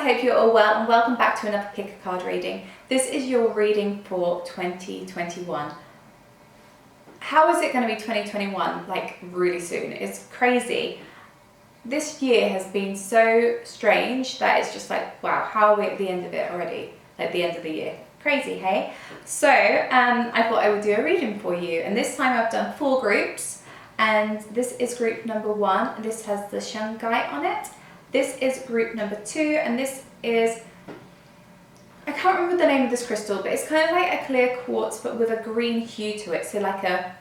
I hope you're all well and welcome back to another pick a card reading. This is your reading for 2021. How is it going to be 2021? Like really soon. It's crazy. This year has been so strange that it's just like, wow, how are we at the end of it already? Like the end of the year. Crazy, hey? So I thought I would do a reading for you, and this time I've done 4 groups, and this is group number 1, and this has the shungite on it. This is group number 2, and this is, I can't remember the name of this crystal, but it's kind of like a clear quartz but with a green hue to it, so like a,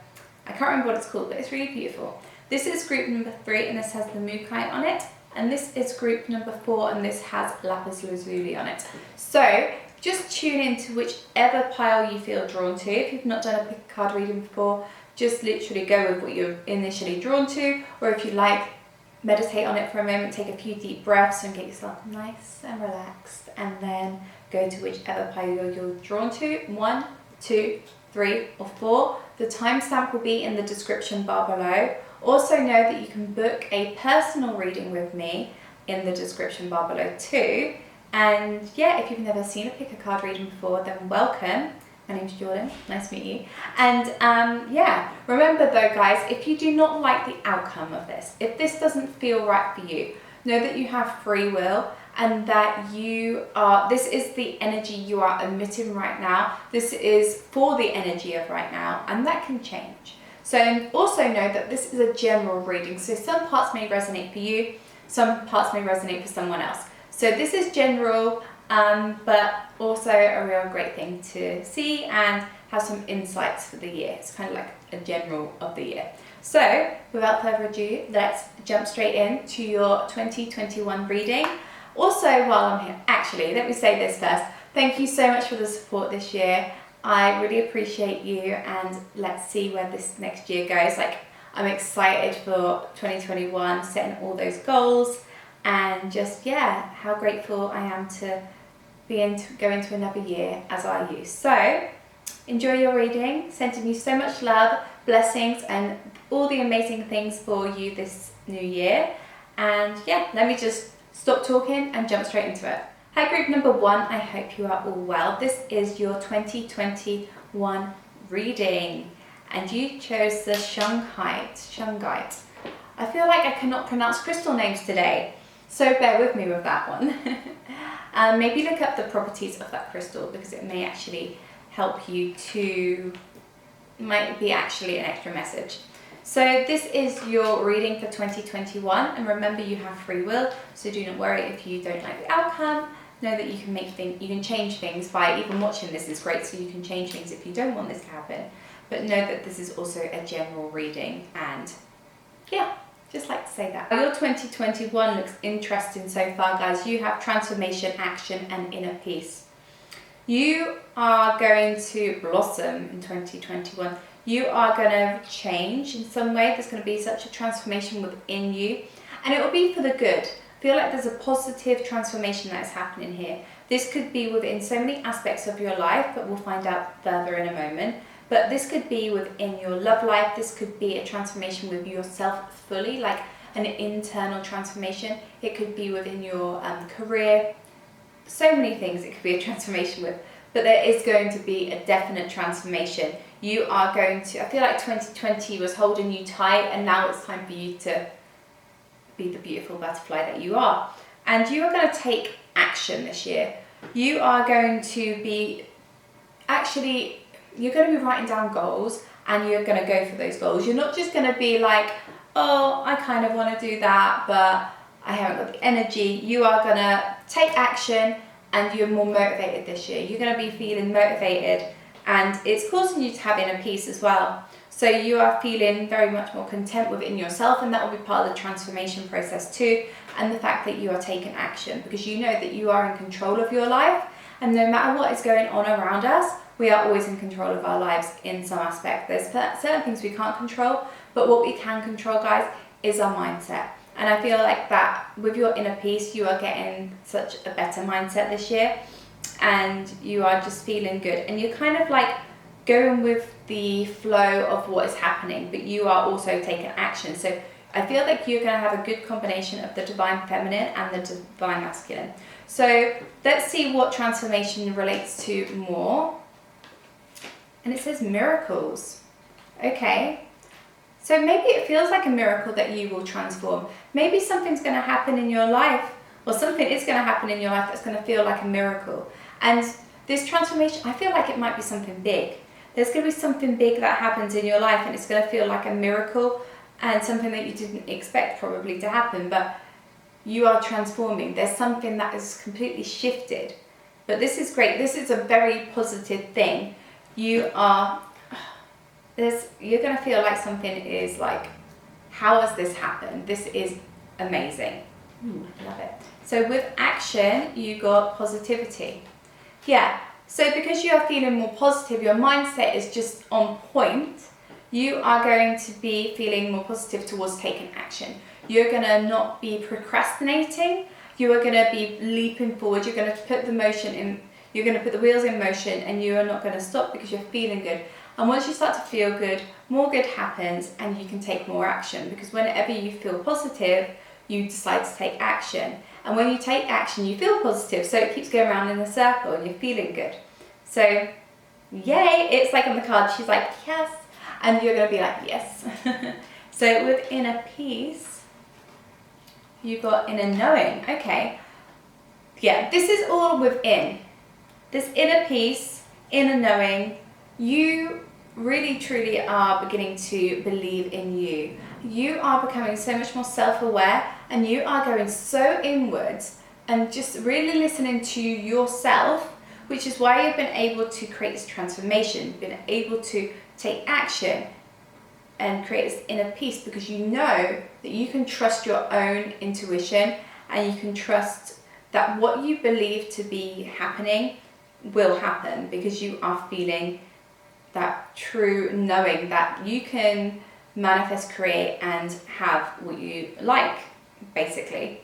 I can't remember what it's called, but it's really beautiful. This is group number 3, and this has the mukite on it, and this is group number 4, and this has lapis lazuli on it. So just tune into whichever pile you feel drawn to. If you've not done a pick a card reading before, just literally go with what you're initially drawn to, or if you like, meditate on it for a moment, take a few deep breaths and get yourself nice and relaxed, and then go to whichever pile you're drawn to. 1, 2, 3 or 4. The timestamp will be in the description bar below. Also know that you can book a personal reading with me in the description bar below too. And yeah, if you've never seen a pick a card reading before, then welcome. My name's Jordan, nice to meet you. And yeah, remember though guys, if you do not like the outcome of this, if this doesn't feel right for you, know that you have free will, and that you are, this is the energy you are emitting right now. This is for the energy of right now, and that can change. So also know that this is a general reading, so some parts may resonate for you, some parts may resonate for someone else. So this is general, but also a real great thing to see and have some insights for the year. It's kind of like a general of the year. So without further ado, let's jump straight in to your 2021 reading. Also, while I'm here, actually, let me say this first. Thank you so much for the support this year. I really appreciate you, and let's see where this next year goes. Like, I'm excited for 2021, setting all those goals, and just, yeah, how grateful I am to go into another year as I use. So enjoy your reading, sending you so much love, blessings, and all the amazing things for you this new year. And yeah, let me just stop talking and jump straight into it. Hi group number 1, I hope you are all well. This is your 2021 reading, and you chose the shungite. I feel like I cannot pronounce crystal names today, so bear with me with that one. Maybe look up the properties of that crystal, because it may actually help you to, might be actually an extra message. So this is your reading for 2021, and remember you have free will, so do not worry if you don't like the outcome. Know that you can you can change things by even watching this is great, so you can change things if you don't want this to happen. But know that this is also a general reading, and yeah, just like to say that. Your 2021 looks interesting so far, guys. You have transformation, action, and inner peace. You are going to blossom in 2021. You are going to change in some way. There's going to be such a transformation within you, and it will be for the good. I feel like there's a positive transformation that is happening here. This could be within so many aspects of your life, but we'll find out further in a moment. But this could be within your love life. This could be a transformation with yourself fully, like an internal transformation. It could be within your career. So many things it could be a transformation with, but there is going to be a definite transformation. You are going to, I feel like 2020 was holding you tight, and now it's time for you to be the beautiful butterfly that you are. And you are going to take action this year. You are going to be, actually, you're going to be writing down goals, and you're going to go for those goals. You're not just going to be like, oh, I kind of want to do that, but I haven't got the energy. You are going to take action, and you're more motivated this year. You're going to be feeling motivated, and it's causing you to have inner peace as well. So you are feeling very much more content within yourself, and that will be part of the transformation process too, and the fact that you are taking action, because you know that you are in control of your life, and no matter what is going on around us, we are always in control of our lives in some aspect. There's certain things we can't control, but what we can control, guys, is our mindset. And I feel like that with your inner peace, you are getting such a better mindset this year, and you are just feeling good, and you're kind of like going with the flow of what is happening, but you are also taking action. So I feel like you're going to have a good combination of the divine feminine and the divine masculine. So let's see what transformation relates to more. And it says miracles. Okay. So maybe it feels like a miracle that you will transform. Maybe something's going to happen in your life, or something is going to happen in your life that's going to feel like a miracle. And this transformation, I feel like it might be something big. There's going to be something big that happens in your life, and it's going to feel like a miracle and something that you didn't expect probably to happen, but you are transforming. There's something that is completely shifted. But this is great. This is a very positive thing. You're going to feel like something is like, how has this happened? This is amazing. I love it. So with action, you got positivity. Yeah, so because you are feeling more positive, your mindset is just on point, you are going to be feeling more positive towards taking action. You're going to not be procrastinating. You are going to be leaping forward. You're going to put the motion in. You're going to put the wheels in motion, and you are not going to stop because you're feeling good. And once you start to feel good, more good happens, and you can take more action, because whenever you feel positive, you decide to take action. And when you take action, you feel positive, so it keeps going around in a circle and you're feeling good. So, yay, it's like on the card, she's like, yes, and you're going to be like, yes. So with inner peace, you got inner knowing. Okay, yeah, this is all within. This inner peace, inner knowing, you really truly are beginning to believe in you. You are becoming so much more self-aware, and you are going so inwards and just really listening to yourself, which is why you've been able to create this transformation, been able to take action and create this inner peace, because you know that you can trust your own intuition, and you can trust that what you believe to be happening will happen, because you are feeling that true knowing that you can manifest, create, and have what you like, basically.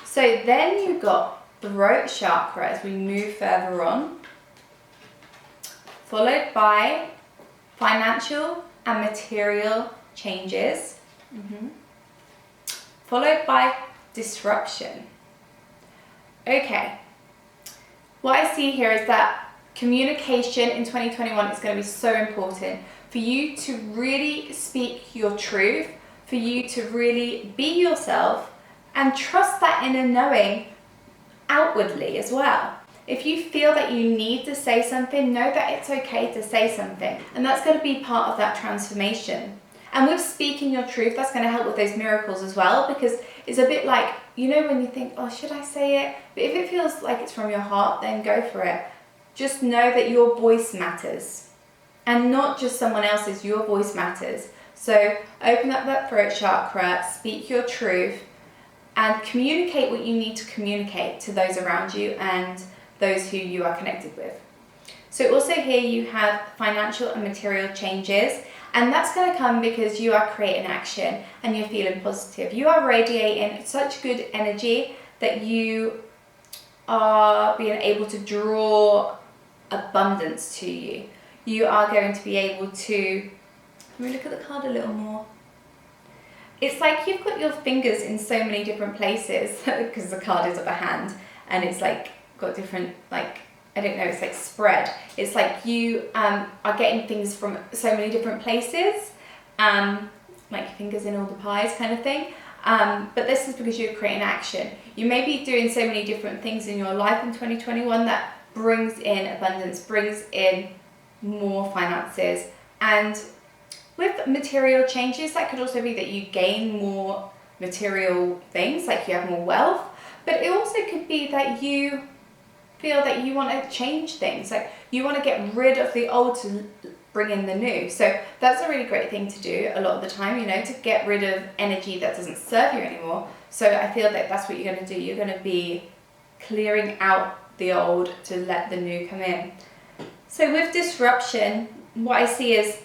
So then you've got throat chakra as we move further on, followed by financial and material changes, followed by disruption. Okay, what I see here is that communication in 2021 is going to be so important for you to really speak your truth, for you to really be yourself and trust that inner knowing outwardly as well. If you feel that you need to say something, know that it's okay to say something, and that's going to be part of that transformation. And with speaking your truth, that's going to help with those miracles as well, because it's a bit like, you know, when you think, oh, should I say it? But if it feels like it's from your heart, then go for it. Just know that your voice matters, and not just someone else's. Your voice matters. So open up that throat chakra, speak your truth, and communicate what you need to communicate to those around you and those who you are connected with. So also here you have financial and material changes, and that's going to come because you are creating action and you're feeling positive. You are radiating such good energy that you are being able to draw abundance to you. You are going to be able to, let me look at the card a little more. It's like you've got your fingers in so many different places, because the card is of a hand, and it's like got different, like, I don't know, it's like spread. It's like you are getting things from so many different places, like your fingers in all the pies kind of thing. But this is because you're creating action. You may be doing so many different things in your life in 2021 that brings in abundance, brings in more finances. And with material changes, that could also be that you gain more material things, like you have more wealth. But it also could be that you feel that you want to change things, like you want to get rid of the old to bring in the new. So that's a really great thing to do a lot of the time, you know, to get rid of energy that doesn't serve you anymore. So I feel that that's what you're going to do. You're going to be clearing out the old to let the new come in. So with disruption, what I see is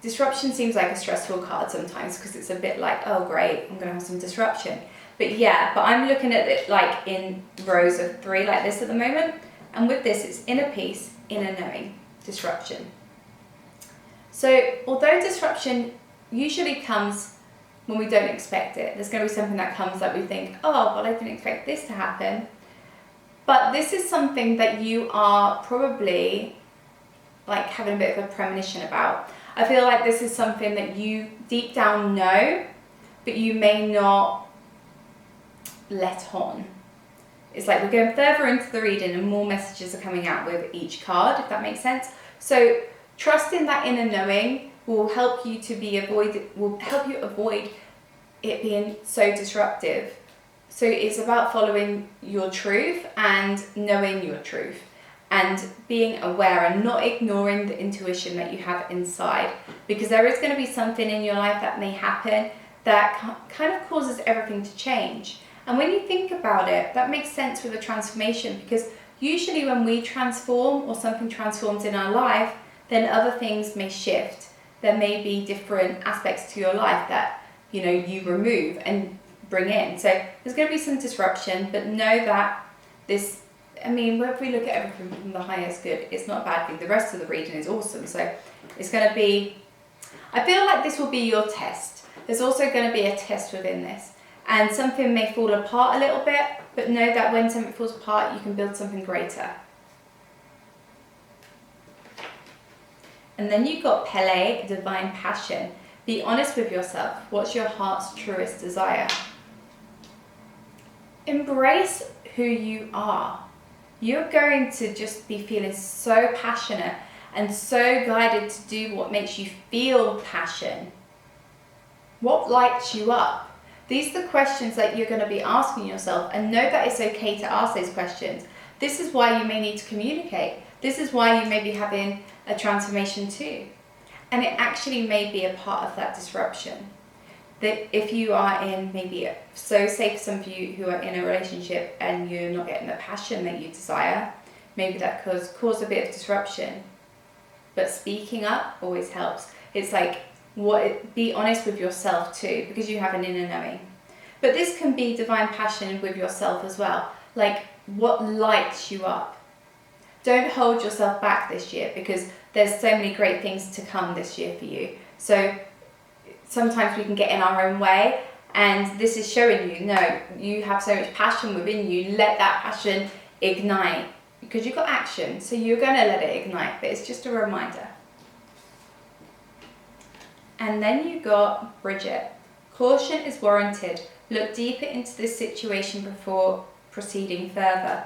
disruption seems like a stressful card sometimes, because it's a bit like, oh great, I'm going to have some disruption. But yeah, but I'm looking at it like in rows of 3 like this at the moment. And with this, it's inner peace, inner knowing, disruption. So although disruption usually comes when we don't expect it. There's going to be something that comes that we think, oh, well, I didn't expect this to happen. But this is something that you are probably like having a bit of a premonition about. I feel like this is something that you deep down know, but you may not let on. It's like we're going further into the reading and more messages are coming out with each card, if that makes sense. So trusting that inner knowing will help you avoid it being so disruptive. So it's about following your truth and knowing your truth and being aware and not ignoring the intuition that you have inside, because there is going to be something in your life that may happen that kind of causes everything to change. And when you think about it, that makes sense with a transformation, because usually when we transform or something transforms in our life, then other things may shift. There may be different aspects to your life that, you know, you remove and bring in. So there's going to be some disruption, but know that this, I mean, if we look at everything from the highest good, it's not a bad thing. The rest of the reading is awesome. So it's going to be, I feel like this will be your test. There's also going to be a test within this. And something may fall apart a little bit, but know that when something falls apart, you can build something greater. And then you've got Pele, divine passion. Be honest with yourself. What's your heart's truest desire? Embrace who you are. You're going to just be feeling so passionate and so guided to do what makes you feel passion. What lights you up? These are the questions that you're going to be asking yourself, and know that it's okay to ask those questions. This is why you may need to communicate. This is why you may be having a transformation too. And it actually may be a part of that disruption. That if you are in maybe, so say for some of you who are in a relationship and you're not getting the passion that you desire, maybe that cause a bit of disruption. But speaking up always helps. It's like, be honest with yourself too, because you have an inner knowing. But this can be divine passion with yourself as well. Like, what lights you up? Don't hold yourself back this year, because there's so many great things to come this year for you. So sometimes we can get in our own way, and this is showing you, no, you have so much passion within you. Let that passion ignite, because you've got action, so you're going to let it ignite, but it's just a reminder. And then you got Bridget. Caution is warranted. Look deeper into this situation before proceeding further.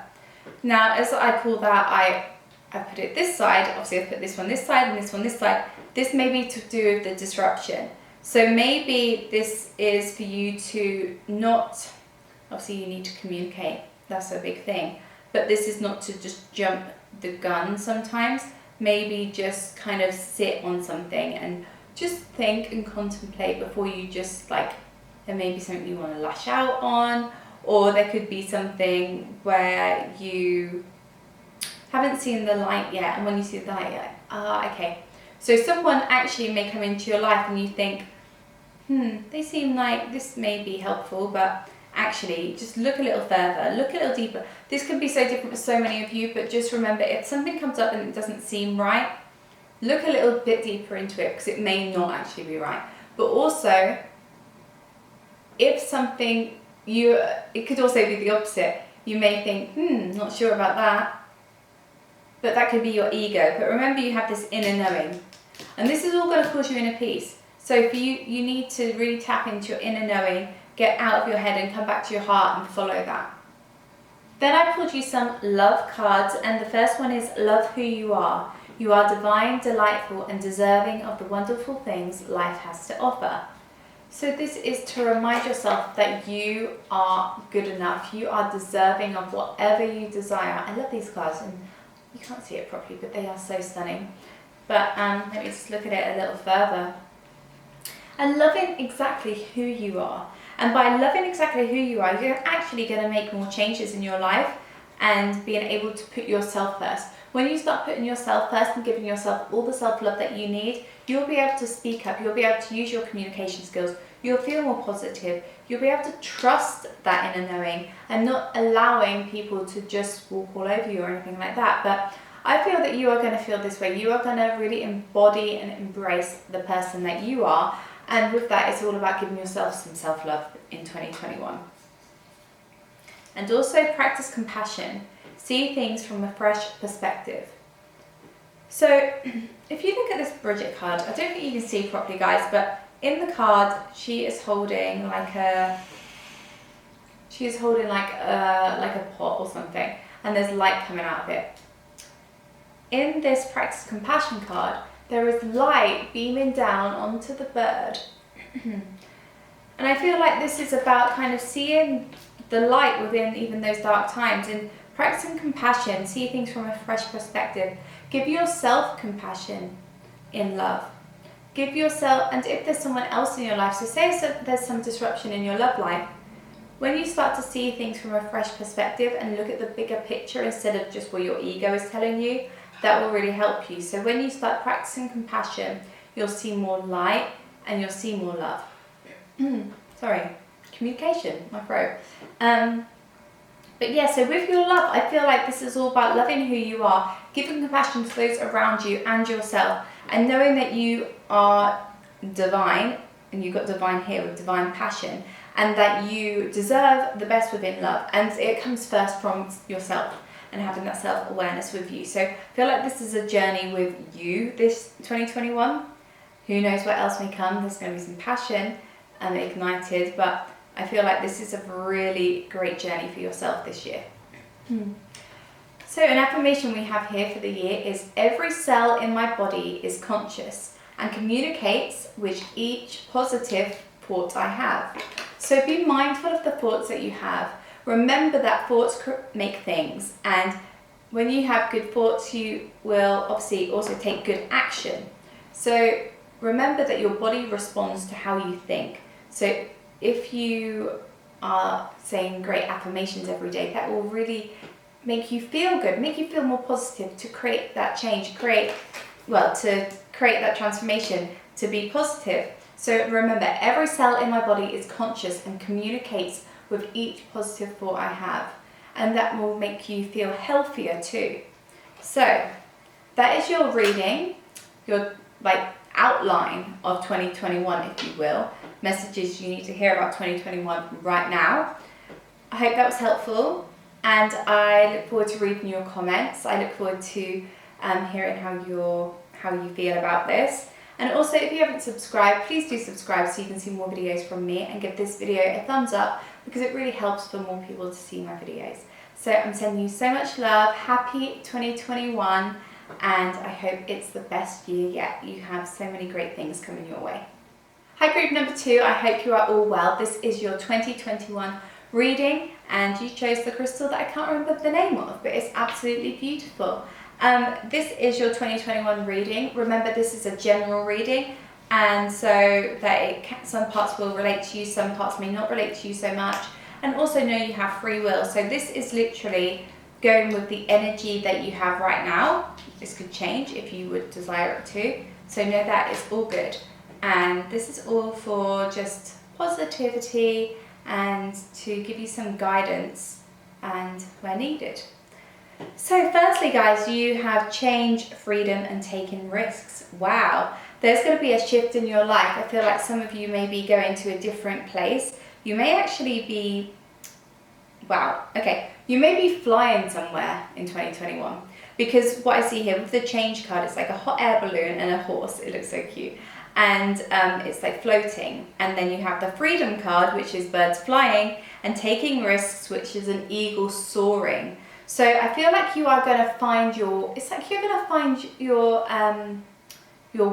Now, as I call that, I put it this side. Obviously, I put this one this side and this one this side. This may be to do with the disruption. So maybe this is for you to not, obviously you need to communicate. That's a big thing. But this is not to just jump the gun sometimes. Maybe just kind of sit on something and just think and contemplate before you just like, there may be something you want to lash out on, or there could be something where you haven't seen the light yet, and when you see the light, you're like, okay. So someone actually may come into your life and you think, they seem like this may be helpful, but actually just look a little further, look a little deeper. This could be so different for so many of you, but just remember, if something comes up and it doesn't seem right, look a little bit deeper into it, because it may not actually be right. But also, if something, it could also be the opposite. You may think, not sure about that. But that could be your ego. But remember, you have this inner knowing. And this is all going to cause you inner peace. So for you need to really tap into your inner knowing, get out of your head and come back to your heart and follow that. Then I pulled you some love cards, and the first one is love who you are. You are divine, delightful, and deserving of the wonderful things life has to offer. So this is to remind yourself that you are good enough. You are deserving of whatever you desire. I love these cards, and you can't see it properly, but they are so stunning. But let me just look at it a little further. And loving exactly who you are. And by loving exactly who you are, you're actually going to make more changes in your life and being able to put yourself first. When you start putting yourself first and giving yourself all the self-love that you need, you'll be able to speak up, you'll be able to use your communication skills, you'll feel more positive, you'll be able to trust that inner knowing and not allowing people to just walk all over you or anything like that. But I feel that you are going to feel this way. You are going to really embody and embrace the person that you are, And with that, it's all about giving yourself some self-love in 2021. And also practice compassion. See things from a fresh perspective. So if you look at this Bridget card, I don't think you can see properly, guys, but in the card, she is holding like a pot or something, and there's light coming out of it. In this practice compassion card, there is light beaming down onto the bird. And I feel like this is about kind of seeing the light within even those dark times, and practicing compassion, see things from a fresh perspective. Give yourself compassion in love. Give yourself, and if there's someone else in your life, so say there's some disruption in your love life, when you start to see things from a fresh perspective and look at the bigger picture instead of just what your ego is telling you, that will really help you. So when you start practicing compassion, you'll see more light and you'll see more love. Sorry, communication, my throat. But yeah, so with your love, I feel like this is all about loving who you are, giving compassion to those around you and yourself, and knowing that you are divine, and you've got divine here with divine passion, and that you deserve the best within love, and it comes first from yourself and having that self-awareness with you. So I feel like this is a journey with you this 2021. Who knows what else may come. There's going to be some passion ignited, but I feel like this is a really great journey for yourself this year. So an affirmation we have here for the year is: every cell in my body is conscious and communicates with each positive thought I have. So be mindful of the thoughts that you have. Remember that thoughts make things, and when you have good thoughts, you will obviously also take good action. So remember that your body responds to how you think. So if you are saying great affirmations every day, that will really make you feel good, make you feel more positive, to create that change, to create that transformation, to be positive. So remember, every cell in my body is conscious and communicates with each positive thought I have, and that will make you feel healthier too. So that is your reading, your outline of 2021, if you will, messages you need to hear about 2021 right now. I hope that was helpful, and I look forward to reading your comments. I look forward to hearing how you feel about this. And also, if you haven't subscribed, please do subscribe so you can see more videos from me, and give this video a thumbs up because it really helps for more people to see my videos. So I'm sending you so much love. Happy 2021, and I hope it's the best year yet. You have so many great things coming your way. Hi group number 2, I hope you are all well. This is your 2021 reading, and you chose the crystal that I can't remember the name of, but it's absolutely beautiful. This is your 2021 reading. Remember, this is a general reading, and so that some parts will relate to you, some parts may not relate to you so much, and also know you have free will. So this is literally going with the energy that you have right now. This could change if you would desire it to, so know that it's all good, and this is all for just positivity and to give you some guidance and where needed. So firstly, guys, you have change, freedom, and taking risks. Wow, there's going to be a shift in your life. I feel like some of you may be going to a different place. You may actually be, you may be flying somewhere in 2021, because what I see here with the change card, it's like a hot air balloon and a horse. It looks so cute. And it's like floating. And then you have the freedom card, which is birds flying, and taking risks, which is an eagle soaring. So I feel like you are going to find your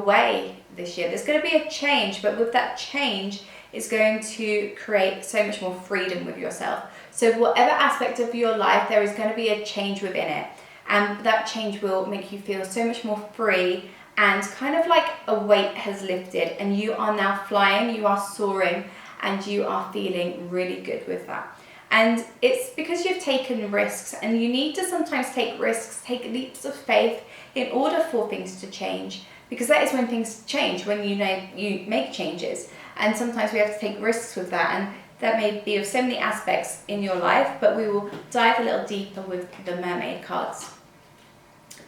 way this year. There's going to be a change, but with that change, it's going to create so much more freedom with yourself. So whatever aspect of your life, there is going to be a change within it. And that change will make you feel so much more free, and kind of like a weight has lifted, and you are now flying, you are soaring, and you are feeling really good with that. And it's because you've taken risks, and you need to sometimes take risks, take leaps of faith in order for things to change, because that is when things change, when you make changes. And sometimes we have to take risks with that, and that may be of so many aspects in your life, but we will dive a little deeper with the mermaid cards.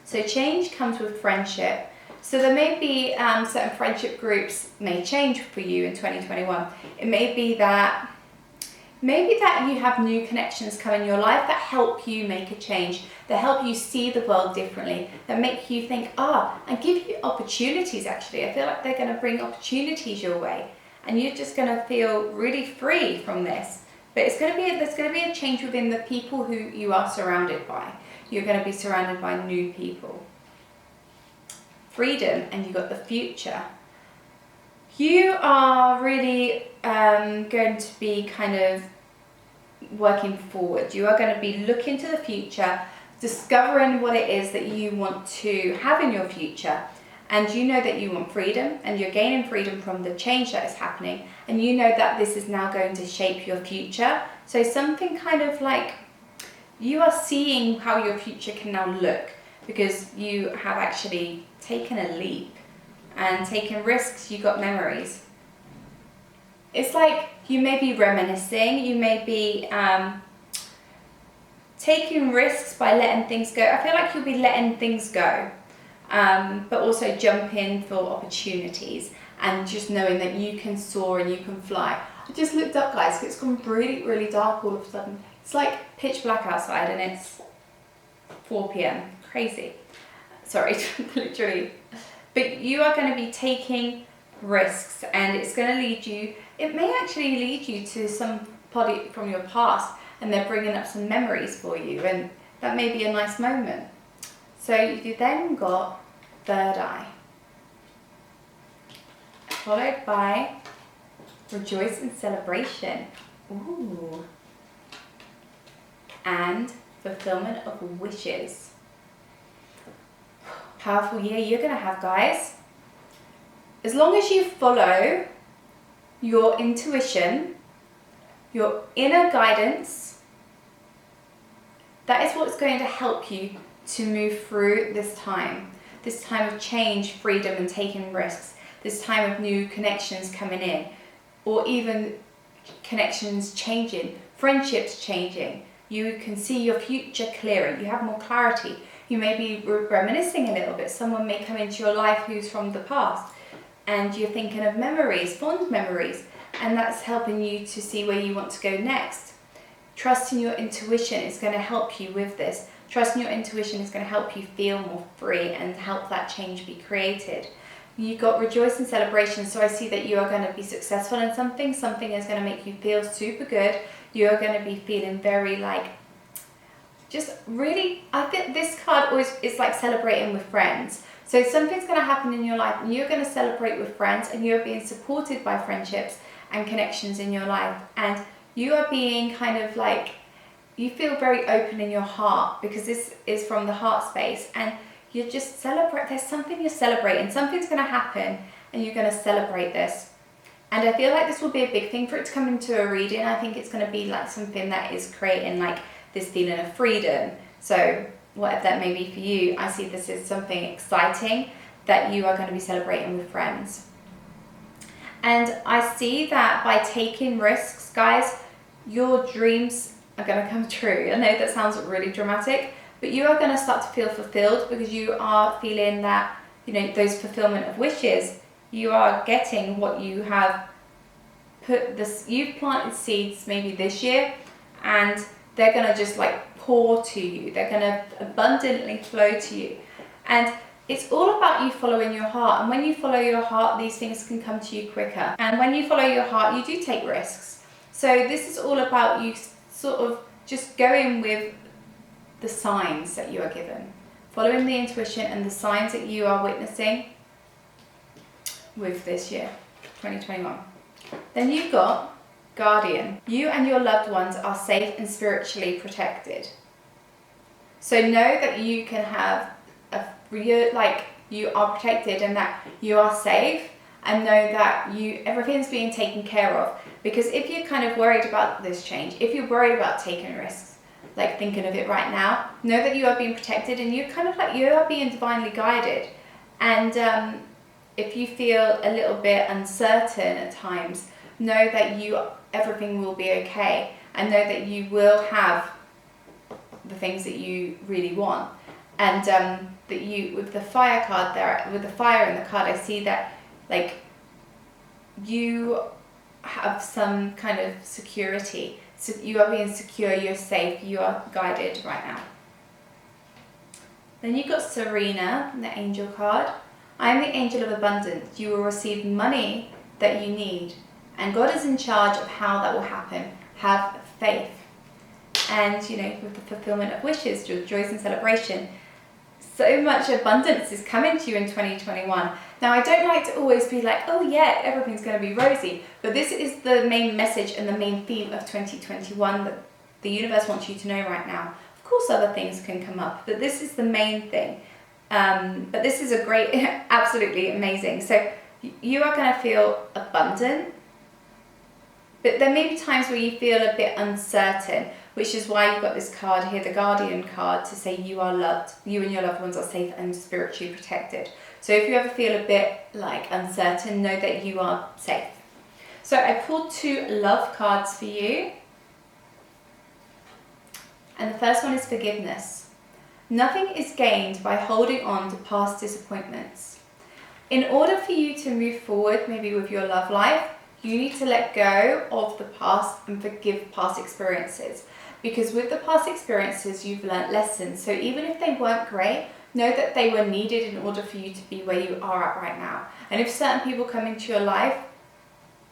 So change comes with friendship. So there may be certain friendship groups may change for you in 2021. It may be that you have new connections come in your life that help you make a change, that help you see the world differently, that make you think, and give you opportunities actually. I feel like they're going to bring opportunities your way, and you're just going to feel really free from this. But there's going to be a change within the people who you are surrounded by. You're going to be surrounded by new people. Freedom, and you've got the future. You are really going to be kind of working forward. You are going to be looking to the future, discovering what it is that you want to have in your future. And you know that you want freedom, and you're gaining freedom from the change that is happening. And you know that this is now going to shape your future. So something kind of like you are seeing how your future can now look, because you have actually taken a leap and taken risks. You got memories. It's like you may be reminiscing, you may be taking risks by letting things go. I feel like you'll be letting things go, but also jumping for opportunities and just knowing that you can soar and you can fly. I just looked up, guys, it's gone really, really dark all of a sudden. It's like pitch black outside and it's 4 p.m. Crazy. Sorry, literally. But you are going to be taking risks, and it's going to lead you, it may actually lead you to somebody from your past, and they're bringing up some memories for you, and that may be a nice moment. So you then got third eye, followed by rejoice and celebration. Ooh. And fulfillment of wishes. Powerful year you're going to have, guys. As long as you follow your intuition, your inner guidance, that is what's going to help you to move through this time of change, freedom, and taking risks, this time of new connections coming in, or even connections changing, friendships changing. You can see your future clearer, you have more clarity. You may be reminiscing a little bit. Someone may come into your life who's from the past, and you're thinking of memories, fond memories, and that's helping you to see where you want to go next. Trusting your intuition is going to help you with this. Trusting your intuition is going to help you feel more free and help that change be created. You got rejoice and celebration, so I see that you are going to be successful in something. Something is going to make you feel super good. You are going to be feeling very just really, I think this card always is like celebrating with friends. So something's going to happen in your life and you're going to celebrate with friends, and you're being supported by friendships and connections in your life. And you are being kind of like, you feel very open in your heart, because this is from the heart space, and you're just celebrate. There's something you're celebrating. Something's going to happen and you're going to celebrate this. And I feel like this will be a big thing for it to come into a reading. I think it's going to be like something that is creating like this feeling of freedom. So whatever that may be for you, I see this as something exciting that you are going to be celebrating with friends. And I see that by taking risks, guys, your dreams are going to come true. I know that sounds really dramatic, but you are going to start to feel fulfilled, because you are feeling that, those fulfillment of wishes. You are getting what you have you've planted seeds maybe this year, and they're going to just like pour to you. They're going to abundantly flow to you. And it's all about you following your heart. And when you follow your heart, these things can come to you quicker. And when you follow your heart, you do take risks. So this is all about you sort of just going with the signs that you are given. Following the intuition and the signs that you are witnessing with this year, 2021. Then you've got Guardian. You and your loved ones are safe and spiritually protected. So know that you can have you are protected and that you are safe, and know that everything's being taken care of. Because if you're kind of worried about this change, if you're worried about taking risks, like thinking of it right now, know that you are being protected, and you're kind of like, you are being divinely guided. And if you feel a little bit uncertain at times, know that everything will be okay, and know that you will have the things that you really want. And that you, with the fire card there, with the fire in the card, I see that like you have some kind of security. So you are being secure, you're safe, you are guided right now. Then you've got Serena, the angel card. I am the angel of abundance. You will receive money that you need. And God is in charge of how that will happen. Have faith. And, you know, with the fulfillment of wishes, joys and celebration, so much abundance is coming to you in 2021. Now, I don't like to always be like, oh yeah, everything's going to be rosy. But this is the main message and the main theme of 2021 that the universe wants you to know right now. Of course, other things can come up, but this is the main thing. But this is a great, absolutely amazing. So you are going to feel abundant, but there may be times where you feel a bit uncertain, which is why you've got this card here, the Guardian card, to say you are loved, you and your loved ones are safe and spiritually protected. So if you ever feel a bit like uncertain, know that you are safe. So I pulled 2 love cards for you. And the first one is forgiveness. Nothing is gained by holding on to past disappointments. In order for you to move forward, maybe with your love life, you need to let go of the past and forgive past experiences. Because with the past experiences, you've learnt lessons. So even if they weren't great, know that they were needed in order for you to be where you are at right now. And if certain people come into your life,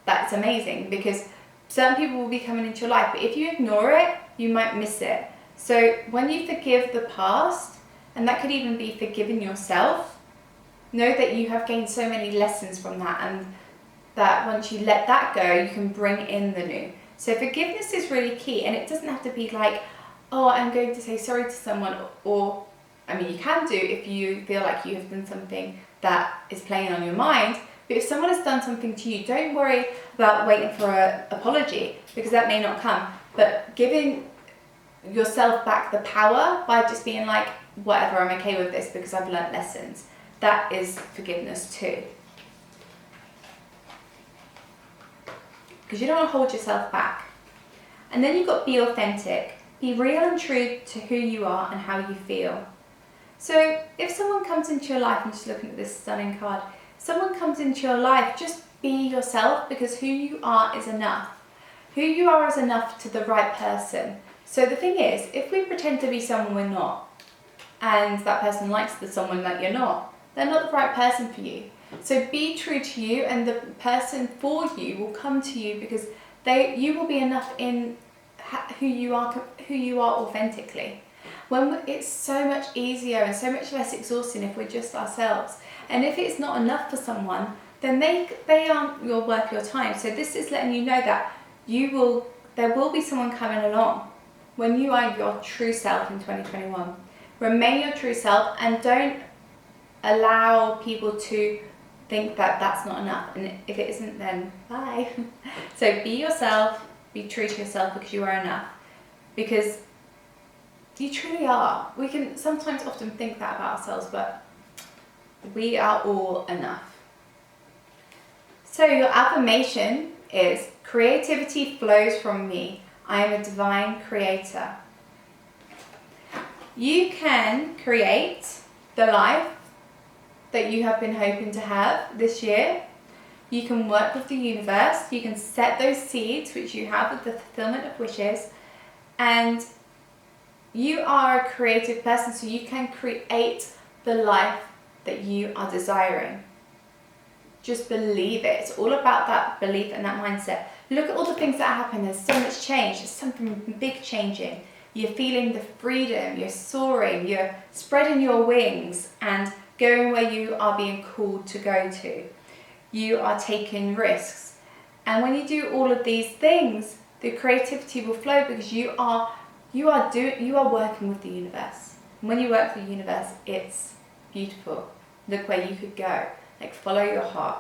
that's amazing, because certain people will be coming into your life. But if you ignore it, you might miss it. So when you forgive the past, and that could even be forgiving yourself, know that you have gained so many lessons from that, and that once you let that go, you can bring in the new. So forgiveness is really key, and it doesn't have to be like, oh, I'm going to say sorry to someone, or, I mean, you can do if you feel like you have done something that is playing on your mind, but if someone has done something to you, don't worry about waiting for an apology, because that may not come, but giving yourself back the power by just being like, whatever, I'm okay with this because I've learnt lessons. That is forgiveness too. Because you don't want to hold yourself back. And then you've got be authentic. Be real and true to who you are and how you feel. So if someone comes into your life, I'm just looking at this stunning card, someone comes into your life, just be yourself, because who you are is enough. Who you are is enough to the right person. So the thing is, if we pretend to be someone we're not, and that person likes the someone that you're not, they're not the right person for you. So be true to you, and the person for you will come to you, because you will be enough in who you are authentically. When it's so much easier and so much less exhausting if we're just ourselves. And if it's not enough for someone, then they aren't worth your time. So this is letting you know that there will be someone coming along when you are your true self in 2021. Remain your true self, and don't allow people to think that that's not enough. And if it isn't, then bye. So be yourself, be true to yourself, because you are enough. Because you truly are. We can sometimes often think that about ourselves, but we are all enough. So your affirmation is, creativity flows from me. I am a divine creator. You can create the life that you have been hoping to have this year. You can work with the universe. You can set those seeds, which you have with the fulfillment of wishes. And you are a creative person, so you can create the life that you are desiring. Just believe it. It's all about that belief and that mindset. Look at all the things that happen. There's so much change. There's something big changing. You're feeling the freedom. You're soaring. You're spreading your wings and going where you are being called to go to. You are taking risks. And when you do all of these things, the creativity will flow, because you are working with the universe. And when you work with the universe, it's beautiful. Look where you could go. Like, follow your heart.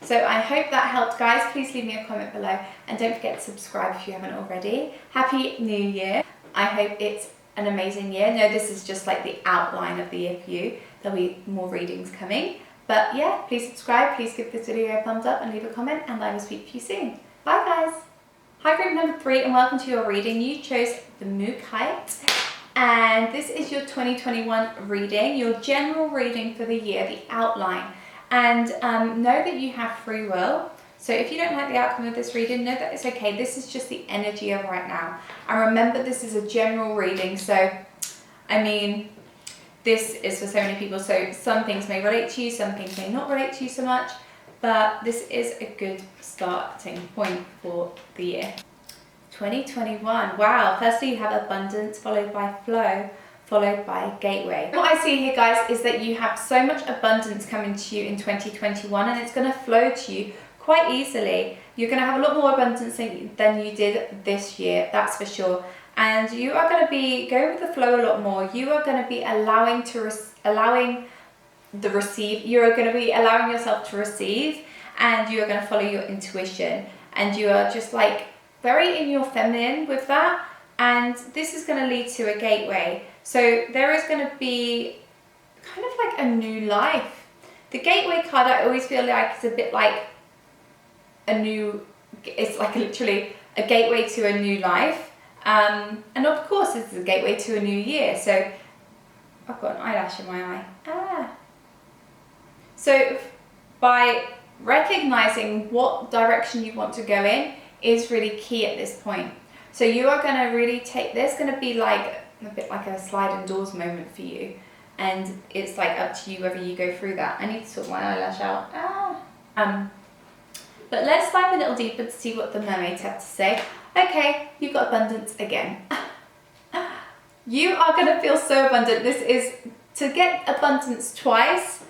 So I hope that helped, guys. Please leave me a comment below, and don't forget to subscribe if you haven't already. Happy New Year. I hope it's an amazing year. No, this is just like the outline of the year for you. There'll be more readings coming. But yeah, please subscribe. Please give this video a thumbs up and leave a comment, and I will speak to you soon. Bye, guys. Hi, group number 3, and welcome to your reading. You chose the Mookite, and and this is your 2021 reading, your general reading for the year, the outline. And know that you have free will. So if you don't like the outcome of this reading, know that it's okay. This is just the energy of right now. And remember, this is a general reading. So, I mean, this is for so many people. So some things may relate to you, some things may not relate to you so much. But this is a good starting point for the year. 2021. Wow. Firstly, you have abundance, followed by flow, followed by gateway. What I see here, guys, is that you have so much abundance coming to you in 2021, and it's going to flow to you quite easily. You're going to have a lot more abundance than you did this year, that's for sure. And you are going to be going with the flow a lot more. You are going to be allowing the receive. You are going to be allowing yourself to receive, and you are going to follow your intuition. And you are just like very in your feminine with that. And this is going to lead to a gateway. So there is going to be kind of like a new life. The gateway card, I always feel like it's a bit like it's like literally a gateway to a new life. And of course, this is a gateway to a new year. So I've got an eyelash in my eye. So by recognizing what direction you want to go in is really key at this point. So you are going to really there's going to be like a bit like a sliding doors moment for you. And it's like up to you whether you go through that. I need to sort my eyelash out. But let's dive a little deeper to see what the mermaids have to say. Okay, you've got abundance again. You are going to feel so abundant. To get abundance twice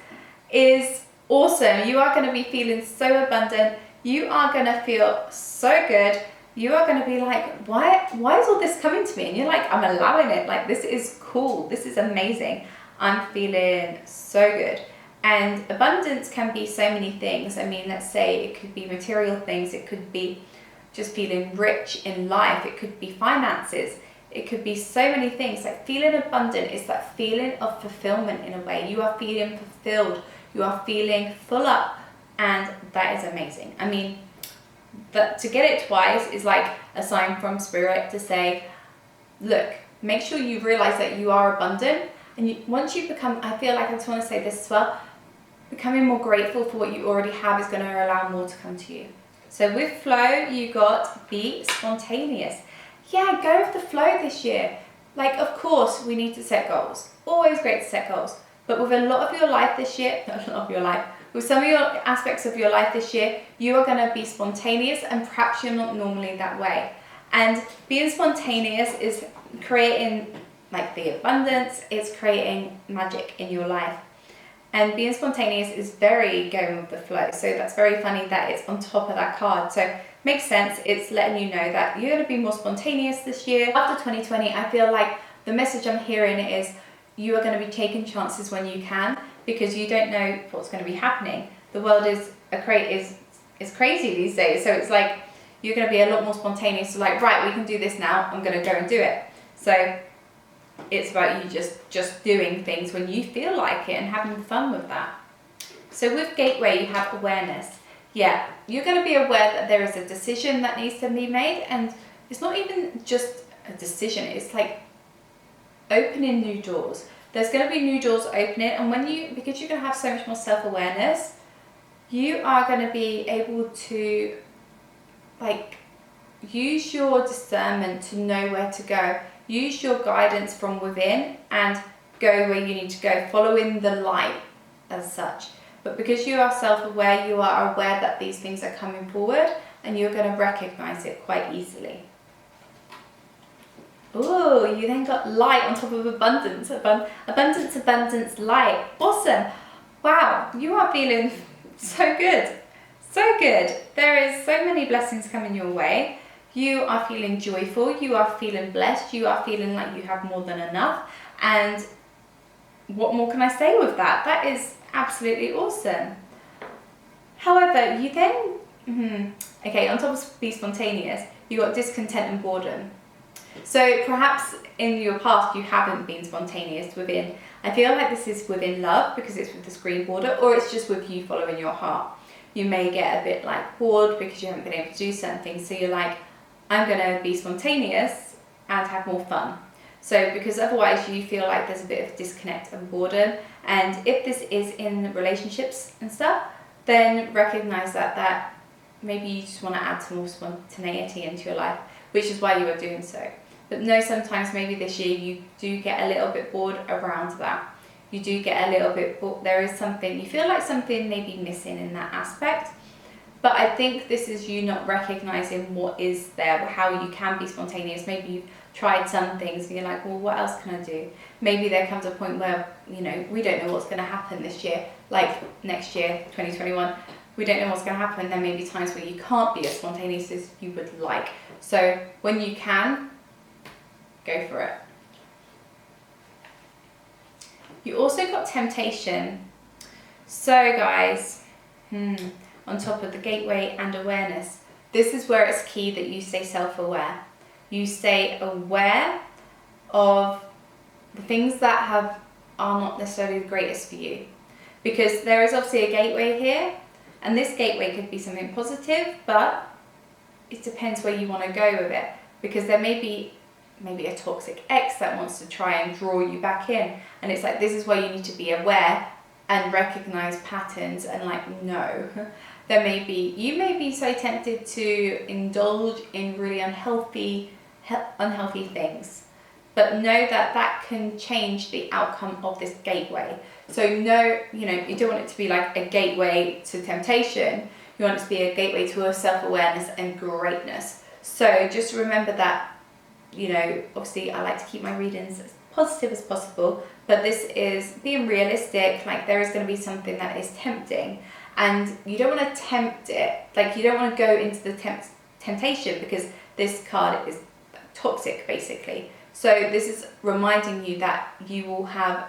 is awesome. You are going to be feeling so abundant. You are going to feel so good. You are going to be like, why is all this coming to me? And you're like, I'm allowing it. Like, this is cool. This is amazing. I'm feeling so good. And abundance can be so many things. I mean, let's say it could be material things. It could be just feeling rich in life. It could be finances. It could be so many things. Like, feeling abundant is that feeling of fulfillment in a way. You are feeling fulfilled. You are feeling full up. And that is amazing. I mean, but to get it twice is like a sign from spirit to say, look, make sure you realize that you are abundant. And once you become, I feel like I just want to say this as well, becoming more grateful for what you already have is going to allow more to come to you. So with flow, you got be spontaneous. Yeah, go with the flow this year. Like, of course, we need to set goals. Always great to set goals. But with a lot of your life this year, with some of your aspects of your life this year, you are going to be spontaneous, and perhaps you're not normally that way. And being spontaneous is creating like the abundance, it's creating magic in your life. And being spontaneous is very going with the flow. So that's very funny that it's on top of that card. So makes sense. It's letting you know that you're going to be more spontaneous this year. After 2020, I feel like the message I'm hearing is you are going to be taking chances when you can, because you don't know what's going to be happening. The world is crazy these days. So it's like you're going to be a lot more spontaneous. So like, right, we can do this now. I'm going to go and do it. So it's about you just doing things when you feel like it and having fun with that. So with gateway, you have awareness. Yeah, you're going to be aware that there is a decision that needs to be made, and it's not even just a decision. It's like opening new doors. There's going to be new doors opening, and because you're going to have so much more self-awareness, you are going to be able to like use your discernment to know where to go. Use your guidance from within and go where you need to go, following the light as such. But because you are self-aware, you are aware that these things are coming forward, and you're going to recognize it quite easily. Oh, you then got light on top of abundance. Abundance, light. Awesome. Wow, you are feeling so good. So good. There is so many blessings coming your way. You are feeling joyful, you are feeling blessed, you are feeling like you have more than enough. And what more can I say with that? That is absolutely awesome. However, you then, okay, on top of be spontaneous, you got discontent and boredom. So perhaps in your past you haven't been spontaneous within, I feel like this is within love because it's with the screen border, or it's just with you following your heart. You may get a bit like bored because you haven't been able to do certain things, so you're like, I'm going to be spontaneous and have more fun. So because otherwise you feel like there's a bit of disconnect and boredom. And if this is in relationships and stuff, then recognize that maybe you just want to add some more spontaneity into your life, which is why you are doing so. But no, sometimes maybe this year you do get a little bit bored around that. You do get a little bit bored. There is something, you feel like something may be missing in that aspect. But I think this is you not recognizing what is there, how you can be spontaneous. Maybe you've tried some things and you're like, well, what else can I do? Maybe there comes a point where, you know, we don't know what's going to happen this year, like next year, 2021. We don't know what's going to happen. There may be times where you can't be as spontaneous as you would like. So when you can, go for it. You also got temptation. So guys, on top of the gateway and awareness, this is where it's key that you stay self-aware. You stay aware of the things that are not necessarily the greatest for you. Because there is obviously a gateway here, and this gateway could be something positive, but it depends where you want to go with it. Because there may be maybe a toxic ex that wants to try and draw you back in. And it's like, this is where you need to be aware and recognize patterns and like, no. You may be so tempted to indulge in really unhealthy things, but know that can change the outcome of this gateway. So no, you don't want it to be like a gateway to temptation. You want it to be a gateway to a self-awareness and greatness. So just remember that, obviously I like to keep my readings as positive as possible, but this is being realistic. Like, there is going to be something that is tempting, and you don't want to tempt it. Like, you don't want to go into the temptation, because this card is toxic basically. So this is reminding you that you will have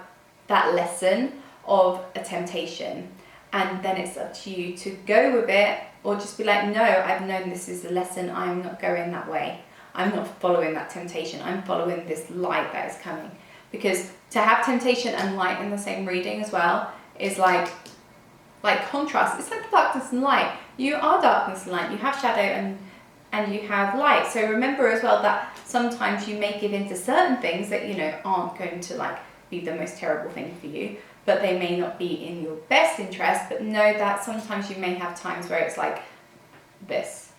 that lesson of a temptation, and then it's up to you to go with it, or just be like, no, I've known this is a lesson, I'm not going that way. I'm not following that temptation, I'm following this light that is coming. Because to have temptation and light in the same reading as well is like contrast. It's like darkness and light. You are darkness and light. You have shadow and you have light. So remember as well that sometimes you may give in to certain things that, aren't going to be the most terrible thing for you, but they may not be in your best interest. But know that sometimes you may have times where it's like this,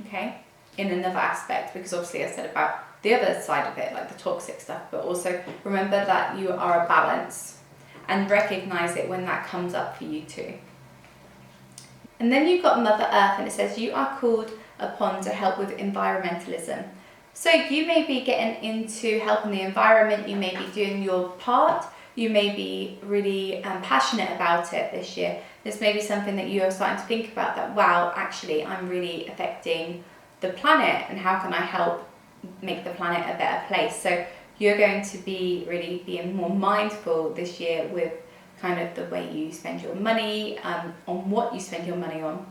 okay? In another aspect, because obviously I said about the other side of it, like the toxic stuff, but also remember that you are a balance, and recognize it when that comes up for you too. And then you've got Mother Earth, and it says you are called upon to help with environmentalism. So you may be getting into helping the environment, you may be doing your part, you may be really passionate about it this year. This may be something that you are starting to think about, that wow, actually I'm really affecting the planet, and how can I help make the planet a better place? So you're going to be really being more mindful this year with kind of the way you spend your money, on what you spend your money on.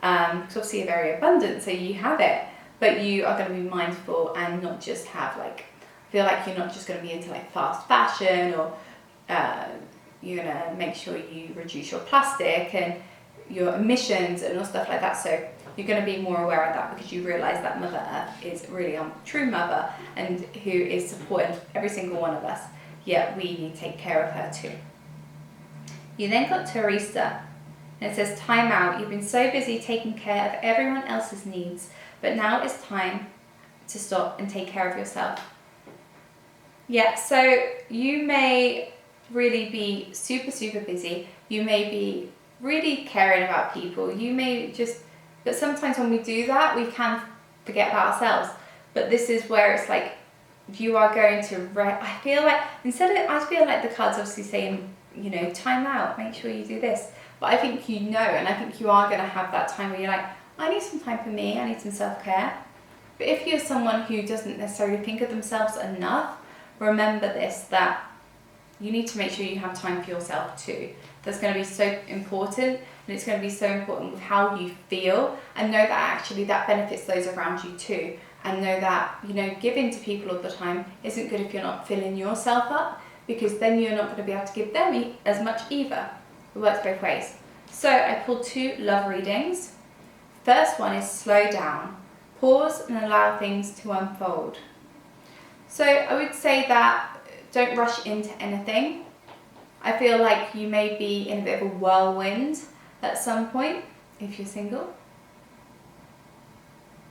Because obviously you're very abundant, so you have it, but you are going to be mindful and not just have feel like you're not just going to be into fast fashion, or you're going to make sure you reduce your plastic and your emissions and all stuff like that. So you're going to be more aware of that, because you realise that Mother Earth is really a true mother, and who is supporting every single one of us, yet we need to take care of her too. You then got Teresa, and it says, time out. You've been so busy taking care of everyone else's needs, but now it's time to stop and take care of yourself. Yeah, so you may really be super, super busy. You may be really caring about people. You may but sometimes when we do that, we can forget about ourselves. But this is where it's like, you are going to, I feel like the card's obviously saying, time out, make sure you do this. But I think and I think you are going to have that time where you're like, I need some time for me, I need some self-care. But if you're someone who doesn't necessarily think of themselves enough, remember this, that you need to make sure you have time for yourself too. That's going to be so important, and it's going to be so important with how you feel, and know that actually that benefits those around you too. And know that, giving to people all the time isn't good if you're not filling yourself up, because then you're not going to be able to give them as much either. It works both ways. So I pulled 2 love readings. First one is slow down, pause and allow things to unfold. So I would say that don't rush into anything. I feel like you may be in a bit of a whirlwind at some point if you're single.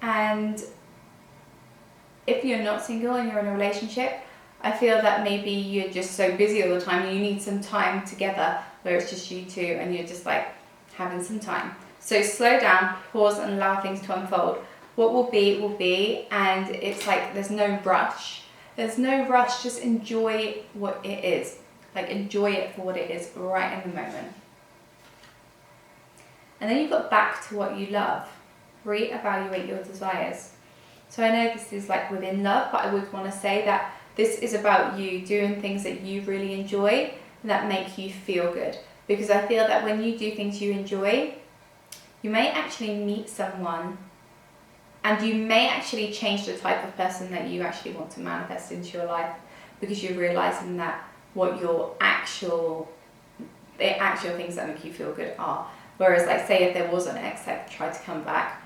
And if you're not single and you're in a relationship, I feel that maybe you're just so busy all the time and you need some time together where it's just you two and you're just like having some time. So slow down, pause and allow things to unfold. What will be, and it's like there's no rush. There's no rush, just enjoy what it is. Like enjoy it for what it is right in the moment. And then you've got back to what you love. Reevaluate your desires. So I know this is like within love, but I would want to say that this is about you doing things that you really enjoy that make you feel good. Because I feel that when you do things you enjoy, you may actually meet someone and you may actually change the type of person that you actually want to manifest into your life, because you're realizing that what your actual things that make you feel good are. Whereas like say if there was an ex that tried to come back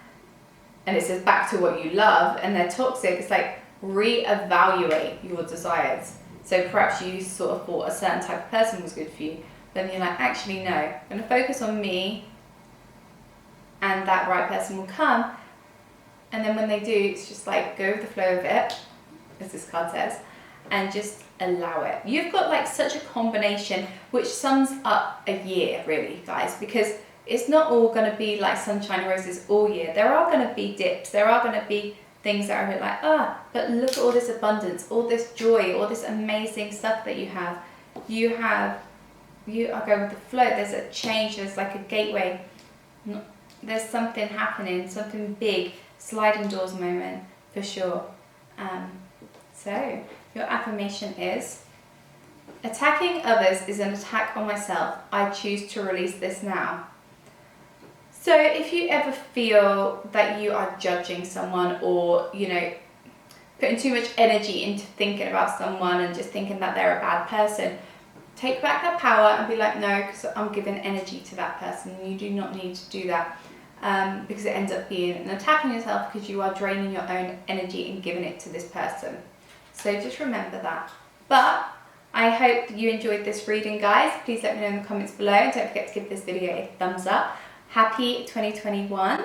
and it says back to what you love and they're toxic, it's like reevaluate your desires. So perhaps you sort of thought a certain type of person was good for you, then you're like, actually no, I'm going to focus on me and that right person will come. And then when they do, it's just like go with the flow of it, as this card says, and just allow it. You've got like such a combination which sums up a year really, guys, because it's not all going to be like sunshine and roses all year. There are going to be dips, there are going to be things that are a bit like, but look at all this abundance, all this joy, all this amazing stuff that you have. You are going with the flow. There's a change, there's like a gateway. There's something happening, something big, sliding doors moment for sure. So your affirmation is, attacking others is an attack on myself. I choose to release this now. So if you ever feel that you are judging someone or, putting too much energy into thinking about someone and just thinking that they're a bad person, take back that power and be like, no, because I'm giving energy to that person. You do not need to do that, because it ends up being an attack on yourself because you are draining your own energy and giving it to this person. So just remember that. But I hope you enjoyed this reading, guys. Please let me know in the comments below. And don't forget to give this video a thumbs up. Happy 2021.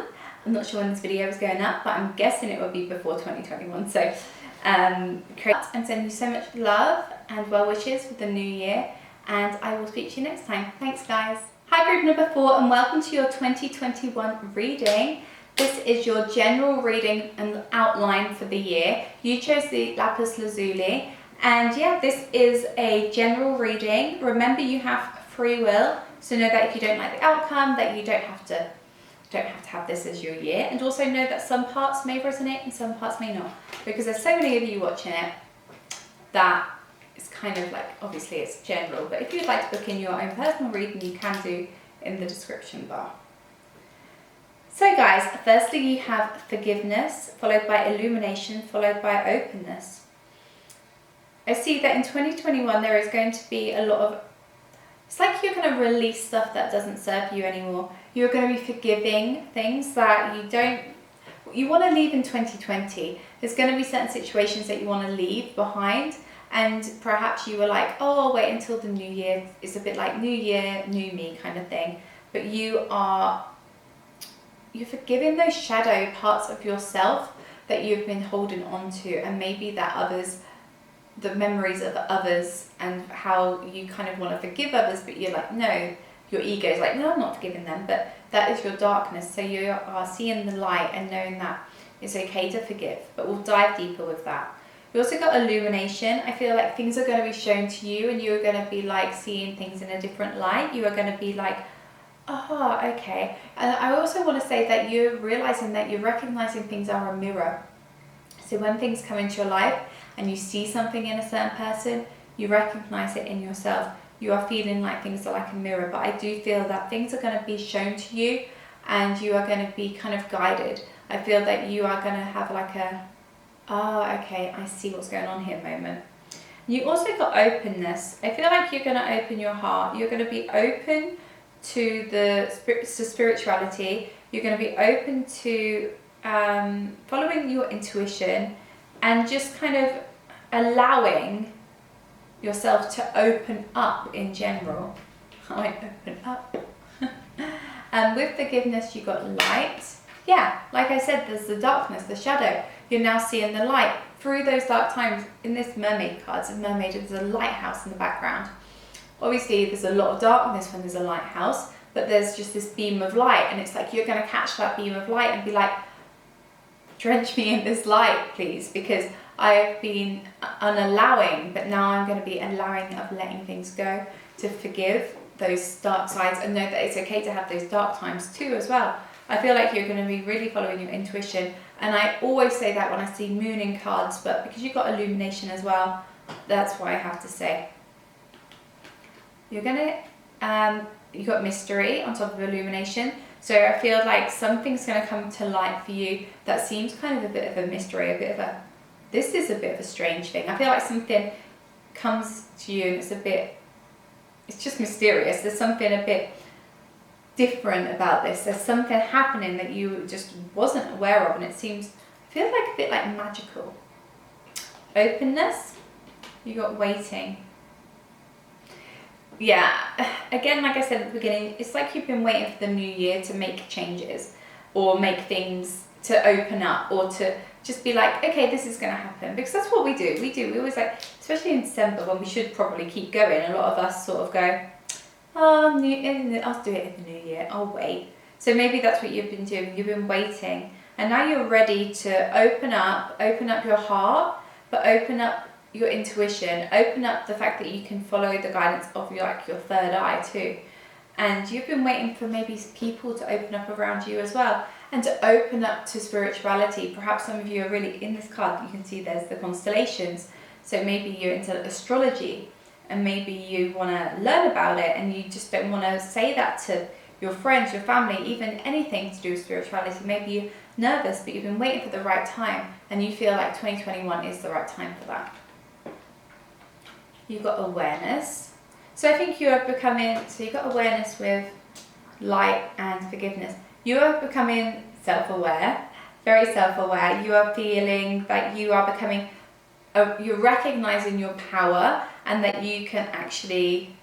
I'm not sure when this video is going up, but I'm guessing it will be before 2021. So and send you so much love and well wishes for the new year. And I will speak to you next time. Thanks, guys. Hi, group number 4, and welcome to your 2021 reading. This is your general reading and outline for the year. You chose the lapis lazuli. And yeah, this is a general reading. Remember, you have free will, so know that if you don't like the outcome, that you don't have to have this as your year. And also know that some parts may resonate and some parts may not, because there's so many of you watching it that it's kind of like, obviously it's general, but if you'd like to book in your own personal reading, you can do in the description bar. So guys, firstly you have forgiveness, followed by illumination, followed by openness. I see that in 2021 there is going to be a lot of, it's like you're going to release stuff that doesn't serve you anymore. You're going to be forgiving things that you want to leave in 2020. There's going to be certain situations that you want to leave behind, and perhaps you were like, oh, I'll wait until the new year. It's a bit like new year, new me kind of thing. But you're forgiving those shadow parts of yourself that you've been holding on to, and maybe that others, the memories of others and how you kind of want to forgive others, but you're like, no, your ego is like, no, I'm not forgiving them, but that is your darkness. So you are seeing the light and knowing that it's okay to forgive, but we'll dive deeper with that. We also got illumination. I feel like things are going to be shown to you and you're going to be like seeing things in a different light. You are going to be like, oh, okay. And I also want to say that you're realizing that you're recognizing things are a mirror. So when things come into your life and you see something in a certain person, you recognize it in yourself. You are feeling like things are like a mirror, but I do feel that things are going to be shown to you and you are going to be kind of guided. I feel that you are going to have like a, oh, okay, I see what's going on here moment. You also got openness. I feel like you're going to open your heart. You're going to be open to spirituality. You're going to be open to following your intuition and just kind of allowing yourself to open up in general. I went open up. And with forgiveness, you got light. Yeah, like I said, there's the darkness, the shadow. You're now seeing the light through those dark times. In this mermaid card, it's a mermaid, there's a lighthouse in the background. Obviously, there's a lot of darkness when there's a lighthouse, but there's just this beam of light, and it's like you're going to catch that beam of light and be like, drench me in this light, please, because I've been unallowing, but now I'm going to be allowing of letting things go, to forgive those dark sides and know that it's okay to have those dark times too as well. I feel like you're going to be really following your intuition, and I always say that when I see moon in cards, but because you've got illumination as well, that's why I have to say. You're going to, you've got mystery on top of illumination, so I feel like something's going to come to light for you that seems kind of a bit of a mystery, this is a bit of a strange thing. I feel like something comes to you and it's just mysterious. There's something a bit different about this. There's something happening that you just wasn't aware of, and it feels like a bit like magical. Openness, you got waiting. Yeah, again, like I said at the beginning, it's like you've been waiting for the new year to make changes or make things to open up, or to just be like, okay, this is going to happen, because that's what we do. We always like, especially in December when we should probably keep going, a lot of us sort of go, oh, I'll do it in the new year, I'll wait. So maybe that's what you've been doing, you've been waiting, and now you're ready to open up your heart, but open up your intuition, open up the fact that you can follow the guidance of your third eye too. And you've been waiting for maybe people to open up around you as well, and to open up to spirituality. Perhaps some of you are really, in this card you can see there's the constellations, so maybe you're into astrology, and maybe you want to learn about it, and you just don't want to say that to your friends, your family, even anything to do with spirituality. Maybe you're nervous, but you've been waiting for the right time, and you feel like 2021 is the right time for that. You've got awareness. So I think you are becoming, so you've got awareness with light and forgiveness. You are becoming self-aware, very self-aware. You are feeling that you are becoming, you're recognizing your power, and that you can actually,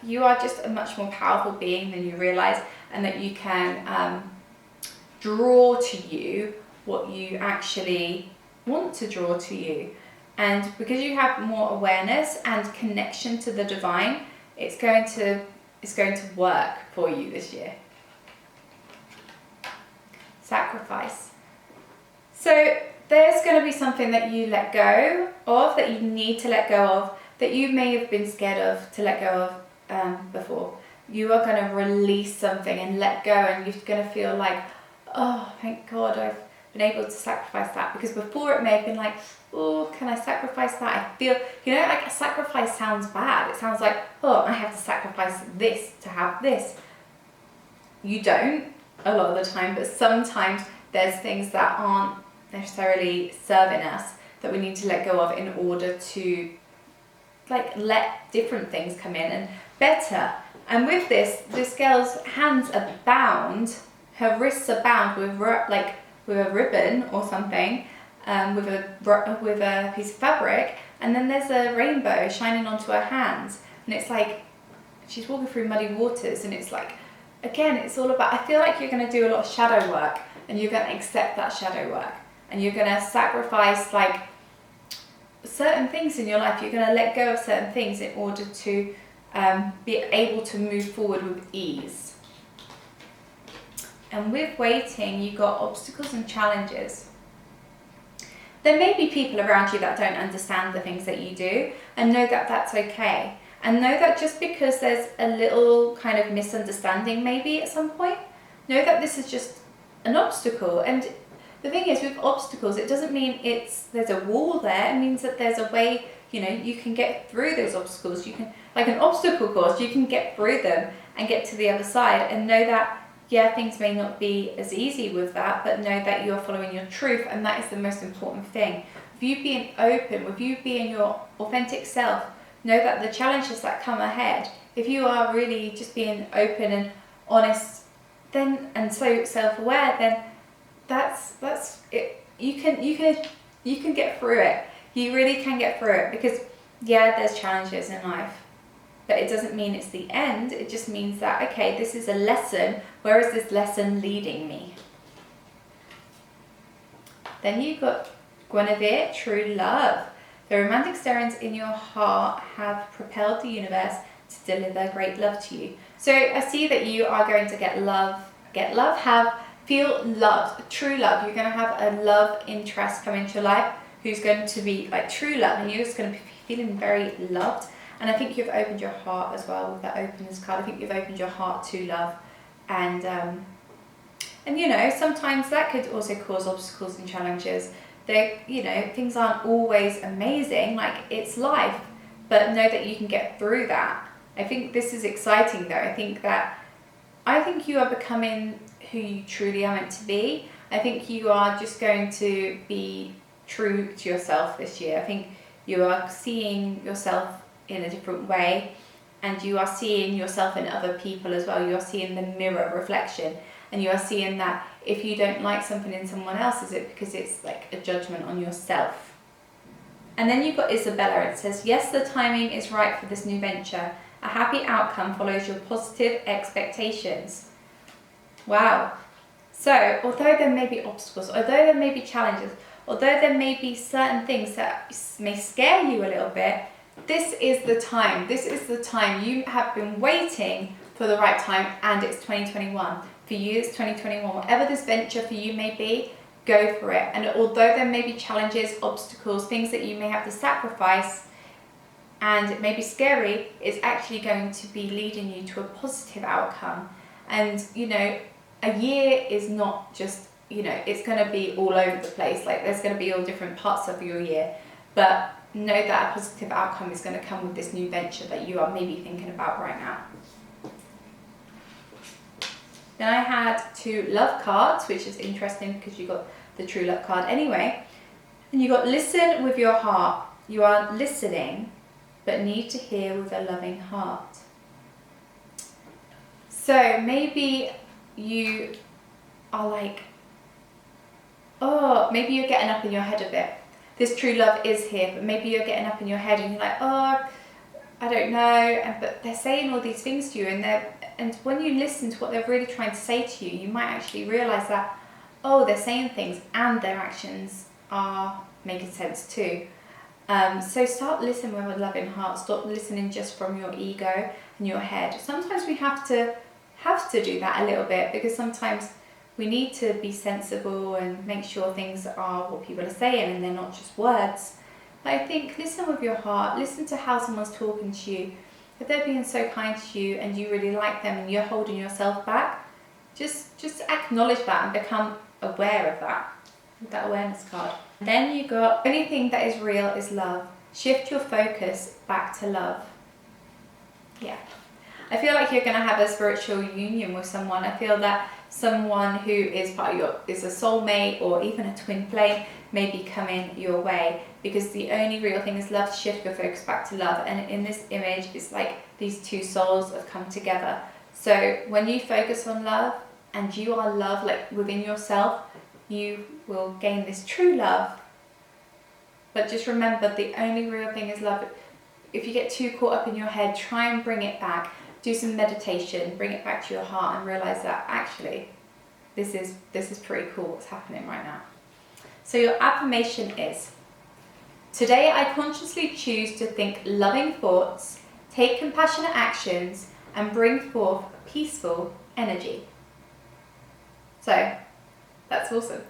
you are just a much more powerful being than you realize, and that you can draw to you what you actually want to draw to you. And because you have more awareness and connection to the divine, it's going to work for you this year. Sacrifice. So there's going to be something that you let go of, that you need to let go of, that you may have been scared of to let go of before. You are going to release something and let go, and you're going to feel like, oh, thank God I've been able to sacrifice that. Because before it may have been like, oh, can I sacrifice that? I feel, like a sacrifice sounds bad. It sounds like, oh, I have to sacrifice this to have this. You don't a lot of the time, but sometimes there's things that aren't necessarily serving us that we need to let go of in order to let different things come in and better. And with this girl's hands are bound, her wrists are bound with a ribbon or something, with a piece of fabric, and then there's a rainbow shining onto her hands, and it's like she's walking through muddy waters, and it's like, again, it's all about, I feel like you're going to do a lot of shadow work, and you're going to accept that shadow work, and you're going to sacrifice certain things in your life. You're going to let go of certain things in order to be able to move forward with ease. And with waiting, you got obstacles and challenges. There may be people around you that don't understand the things that you do, and know that that's okay. And know that just because there's a little kind of misunderstanding maybe at some point, know that this is just an obstacle. And the thing is, with obstacles, it doesn't mean there's a wall there. It means that there's a way, you can get through those obstacles. You can, like an obstacle course, you can get through them and get to the other side, and know that, yeah, things may not be as easy with that, but know that you're following your truth, and that is the most important thing. With you being open, with you being your authentic self, know that the challenges that come ahead, if you are really just being open and honest, then, and so self-aware, then that's it. You can get through it. You really can get through it, because yeah, there's challenges in life, but it doesn't mean it's the end. It just means that, okay, this is a lesson. Where is this lesson leading me? Then you've got Guinevere, true love. The romantic stirrings in your heart have propelled the universe to deliver great love to you. So I see that you are going to feel loved, true love. You're going to have a love interest come into your life who's going to be like true love, and you're just going to be feeling very loved. And I think you've opened your heart as well with that openness card. I think you've opened your heart to love, and you know, sometimes that could also cause obstacles and challenges. You know, things aren't always amazing, like it's life, but know that you can get through that. I think this is exciting though. I think you are becoming who you truly are meant to be. I think you are just going to be true to yourself this year. I think you are seeing yourself in a different way, and you are seeing yourself in other people as well. You are seeing the mirror reflection, and you are seeing that if you don't like something in someone else, is it because it's like a judgment on yourself? And then you've got Isabella. It says, yes, the timing is right for this new venture. A happy outcome follows your positive expectations. Wow. So, although there may be obstacles, although there may be challenges, although there may be certain things that may scare you a little bit, this is the time. This is the time. You have been waiting for the right time, and it's 2021. For you, it's 2021. Whatever this venture for you may be, go for it. And although there may be challenges, obstacles, things that you may have to sacrifice, and it may be scary, it's actually going to be leading you to a positive outcome. And, you know, a year is not just, you know, it's going to be all over the place. Like, there's going to be all different parts of your year. But know that a positive outcome is going to come with this new venture that you are maybe thinking about right now. Then I had 2 love cards, which is interesting because you got the true love card anyway. And you got listen with your heart. You are listening, but need to hear with a loving heart. So maybe you are like, oh, maybe you're getting up in your head a bit. This true love is here, but maybe you're getting up in your head and you're like, oh, I don't know. But they're saying all these things to you, and when you listen to what they're really trying to say to you, you might actually realize that, oh, they're saying things and their actions are making sense too. So start listening with a loving heart. Stop listening just from your ego and your head. Sometimes we have to do that a little bit, because sometimes we need to be sensible and make sure things are what people are saying and they're not just words. But I think listen with your heart. Listen to how someone's talking to you. If they're being so kind to you and you really like them and you're holding yourself back, just acknowledge that and become aware of that, with that awareness card. Then you got, the only thing that is real is love. Shift your focus back to love. Yeah. I feel like you're going to have a spiritual union with someone. I feel that someone who is part of is a soulmate or even a twin flame may be coming your way, because the only real thing is love. Shift your focus back to love. And in this image, it's like these 2 souls have come together. So when you focus on love and you are love, like within yourself, you will gain this true love. But just remember, the only real thing is love. If you get too caught up in your head, try and bring it back. Do some meditation, bring it back to your heart, and realize that actually this is pretty cool what's happening right now. So your affirmation is, today I consciously choose to think loving thoughts, take compassionate actions, and bring forth peaceful energy. So that's awesome.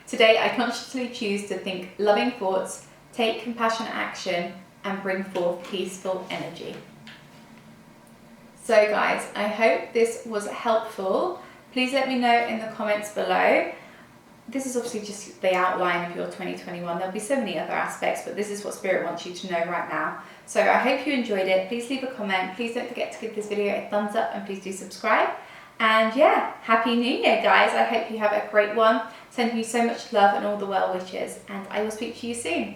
Today I consciously choose to think loving thoughts, take compassionate action, and bring forth peaceful energy. So guys, I hope this was helpful. Please let me know in the comments below. This is obviously just the outline of your 2021. There'll be so many other aspects, but this is what Spirit wants you to know right now. So I hope you enjoyed it. Please leave a comment. Please don't forget to give this video a thumbs up, and please do subscribe. And yeah, Happy New Year, guys. I hope you have a great one. Sending you so much love and all the well wishes, and I will speak to you soon.